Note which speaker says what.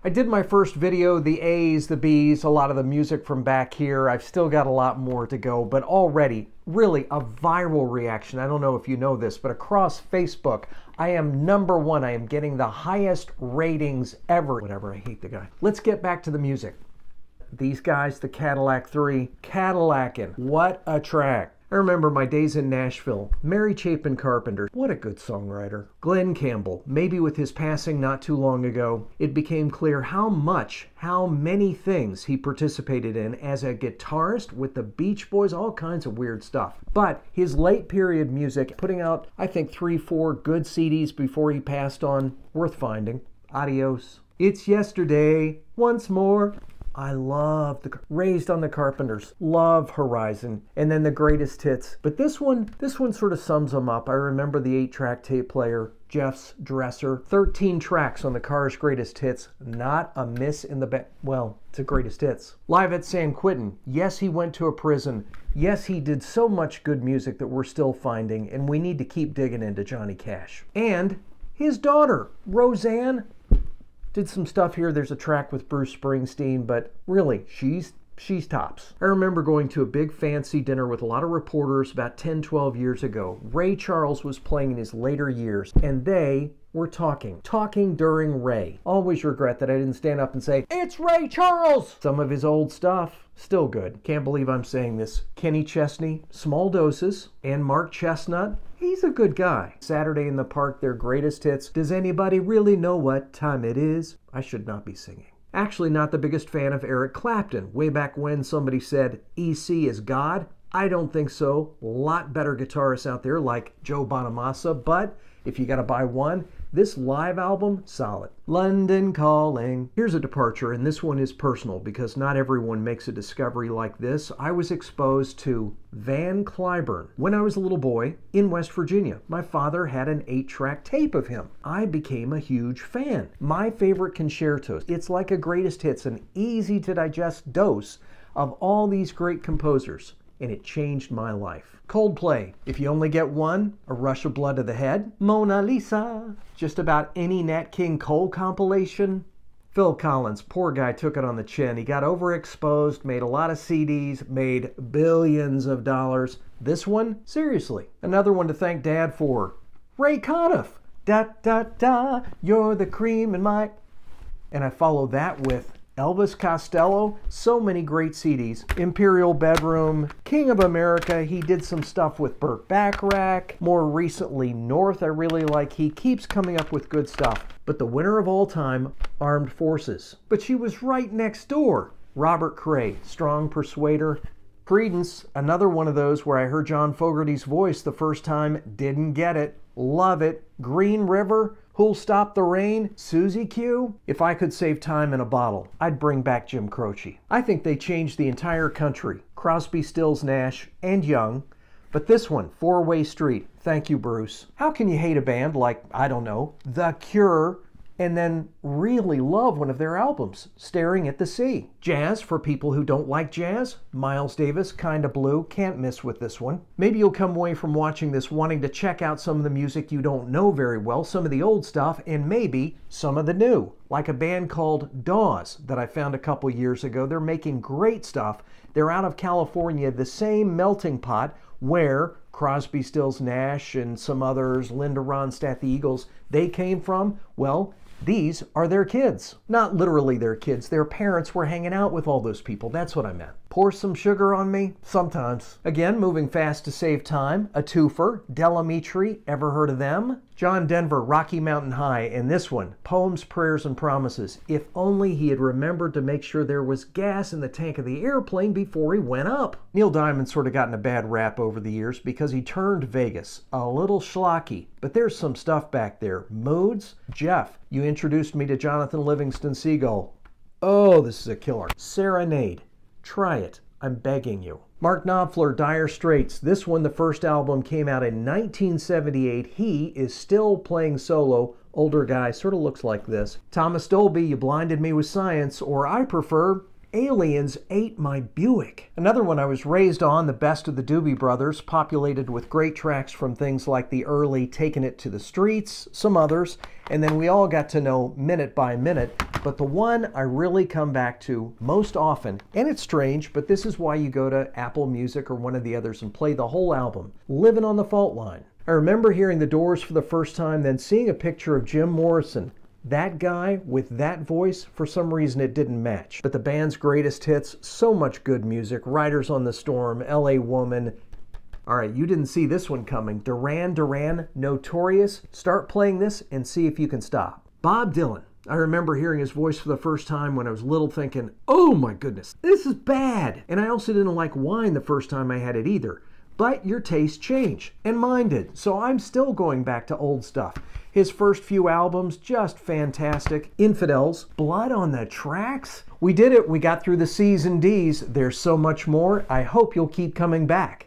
Speaker 1: I did my first video, the A's, the B's, a lot of the music from back here. I've still got a lot more to go, but already really a viral reaction. I don't know if you know this, but across Facebook, I am #1. I am getting the highest ratings ever. Whatever, I hate the guy. Let's get back to the music. These guys, the Cadillac 3, Cadillacin'. What a track. I remember my days in Nashville. Mary Chapin Carpenter, what a good songwriter. Glen Campbell, maybe with his passing not too long ago, it became clear how many things he participated in as a guitarist with the Beach Boys, all kinds of weird stuff. But his late period music, putting out, I think, 3-4 good CDs before he passed on, worth finding. Adios. It's Yesterday, Once More. I love Raised on the Carpenters, love Horizon, and then the Greatest Hits. But this one sort of sums them up. I remember the 8-track tape player, Jeff's dresser, 13 tracks on the Cars' Greatest Hits, not a miss in the well, it's a Greatest Hits. Live at San Quentin, yes, he went to a prison. Yes, he did so much good music that we're still finding, and we need to keep digging into Johnny Cash. And his daughter, Roseanne, did some stuff here. There's a track with Bruce Springsteen, but really, she's tops. I remember going to a big fancy dinner with a lot of reporters about 10-12 years ago. Ray Charles was playing in his later years, and they were talking during Ray. Always regret that I didn't stand up and say, "It's Ray Charles!" Some of his old stuff, still good. Can't believe I'm saying this. Kenny Chesney, Small Doses, and Mark Chestnutt. He's a good guy. Saturday in the Park, their Greatest Hits. Does anybody really know what time it is? I should not be singing. Actually, not the biggest fan of Eric Clapton. Way back when somebody said EC is God. I don't think so. A lot better guitarists out there like Joe Bonamassa, but if you gotta buy one, this live album, solid. London Calling. Here's a departure, and this one is personal because not everyone makes a discovery like this. I was exposed to Van Cliburn when I was a little boy in West Virginia. My father had an 8-track tape of him. I became a huge fan. My favorite concertos. It's like a Greatest Hits, an easy to digest dose of all these great composers. And it changed my life. Coldplay, If You Only Get One, A Rush of Blood to the Head, Mona Lisa, just about any Nat King Cole compilation. Phil Collins, poor guy, took it on the chin. He got overexposed, made a lot of CDs, made billions of dollars. This one, seriously, another one to thank Dad for. Ray Conniff, da da da, you're the cream in my... And I follow that with Elvis Costello, so many great CDs. Imperial Bedroom, King of America, he did some stuff with Burt Bacharach. More recently, North, I really like. He keeps coming up with good stuff. But the winner of all time, Armed Forces. But she was right next door. Robert Cray, Strong Persuader. Creedence, another one of those where I heard John Fogerty's voice the first time, didn't get it. Love it. Green River, Who'll Stop the Rain, Susie Q. If I could save time in a bottle, I'd bring back Jim Croce. I think they changed the entire country. Crosby, Stills, Nash, and Young. But this one, Four-Way Street, thank you, Bruce. How can you hate a band like, I don't know, The Cure, and then really love one of their albums, Staring at the Sea? Jazz, for people who don't like jazz. Miles Davis, Kinda Blue, can't miss with this one. Maybe you'll come away from watching this wanting to check out some of the music you don't know very well, some of the old stuff, and maybe some of the new, like a band called Dawes that I found a couple years ago. They're making great stuff. They're out of California, the same melting pot where Crosby, Stills, Nash, and some others, Linda Ronstadt, the Eagles, they came from. Well, these are their kids. Not literally their kids. Their parents were hanging out with all those people. That's what I meant. Pour some sugar on me? Sometimes. Again, moving fast to save time. A twofer. Delamitri. Ever heard of them? John Denver, Rocky Mountain High. And this one, Poems, Prayers, and Promises. If only he had remembered to make sure there was gas in the tank of the airplane before he went up. Neil Diamond sort of gotten a bad rap over the years because he turned Vegas. A little schlocky. But there's some stuff back there. Moods? Jeff, you introduced me to Jonathan Livingston Seagull. Oh, this is a killer. Serenade. Try it. I'm begging you. Mark Knopfler, Dire Straits. This one, the first album, came out in 1978. He is still playing solo. Older guy, sort of looks like this. Thomas Dolby, You Blinded Me with Science, or I prefer Aliens Ate My Buick. Another one I was raised on, the best of the Doobie Brothers, populated with great tracks from things like the early Taking It to the Streets, some others, and then we all got to know Minute by Minute. But the one I really come back to most often, and it's strange, but this is why you go to Apple Music or one of the others and play the whole album, Living on the Fault Line. I remember hearing the Doors for the first time, then seeing a picture of Jim Morrison. That guy with that voice, for some reason it didn't match. But the band's greatest hits, so much good music. Riders on the Storm, LA Woman. All right, you didn't see this one coming. Duran, Notorious. Start playing this and see if you can stop. Bob Dylan. I remember hearing his voice for the first time when I was little thinking, oh my goodness, this is bad. And I also didn't like wine the first time I had it either. But your tastes change, and mine did. So I'm still going back to old stuff. His first few albums, just fantastic. Infidels, Blood on the Tracks. We did it. We got through the C's and D's. There's so much more. I hope you'll keep coming back.